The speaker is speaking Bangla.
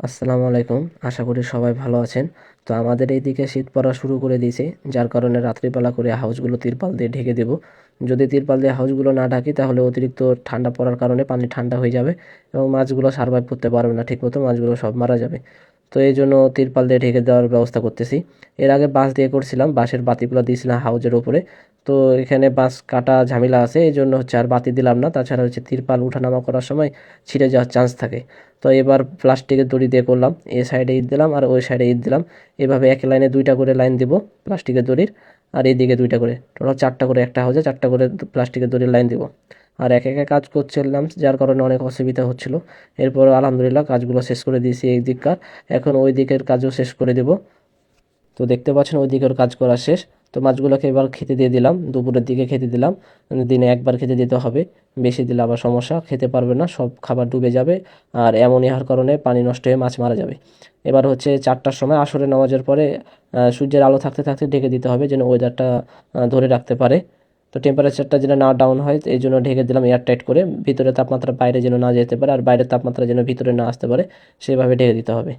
আসসালামু আলাইকুম। আশা করি সবাই ভালো আছেন। তো আমাদের এইদিকে শীত পড়া শুরু করে দিয়েছে, যার কারণে রাত্রিবেলা করে হাউসগুলো তিরপাল দিয়ে ঢেকে দেব। যদি তিরপাল দিয়ে হাউসগুলো না ঢাকি তাহলে অতিরিক্ত ঠান্ডা পড়ার কারণে পানি ঠান্ডা হয়ে যাবে এবং মাছগুলো সার্ভাইভ করতে পারবে না ঠিকমতো, মাছগুলো সব মারা যাবে। তো এই জন্য তিরপাল দিয়ে ঢেকে দেওয়ার ব্যবস্থা করতেছি। এর আগে বাঁশ দিয়ে করছিলাম, বাঁশের বাতিগুলো দিয়েছিলাম হাউজের উপরে। তো এখানে বাঁশ কাটা ঝামেলা আছে, এই জন্য হচ্ছে আর বাতি দিলাম না। তাছাড়া হচ্ছে তিরপাল উঠানামা করার সময় ছিঁড়ে যাওয়ার চান্স থাকে। তো এবার প্লাস্টিকের দড়ি দিয়ে করলাম, এ সাইডে ঈদ দিলাম আর ওই সাইডে ঈদ দিলাম। এভাবে এক লাইনে দুইটা করে লাইন দিব প্লাস্টিকের দড়ির, আর এইদিকে দুইটা করে, টোটাল চারটা করে, একটা হাউজে চারটা করে প্লাস্টিকের দড়ির লাইন দিব। আর একে একে কাজ করছিলাম, যার কারণে অনেক অসুবিধা হচ্ছিল। এরপর আলহামদুলিল্লাহ কাজগুলো শেষ করে দিয়েছি এই দিককার। এখন ওই দিকের কাজও শেষ করে দেব। তো দেখতে পাচ্ছেন ওই দিকের কাজ করা শেষ। তো মাছগুলোকে এবার খেতে দিয়ে দিলাম, দুপুরের দিকে খেতে দিলাম। দিনে একবার খেতে দিতে হবে, বেশি দিলে আবার সমস্যা, খেতে পারবে না, সব খাবার ডুবে যাবে। আর অ্যামোনিয়ার কারণে পানি নষ্ট হয়ে মাছ মারা যাবে। এবার হচ্ছে 4টার সময় আসরের নামাজের পরে সূর্যের আলো থাকতে থাকতে ঢেকে দিতে হবে, যেন ওয়েদারটা ধরে রাখতে পারে। তো টেম্পারেচারটা যেন না ডাউন হয় এই জন্য ঢেকে দিলাম এয়ার টাইট করে, ভিতরে তাপমাত্রা বাইরে যেন না যেতে পারে আর বাইরের তাপমাত্রা যেন ভিতরে না আসতে পারে, সেভাবে ঢেকে দিতে হবে।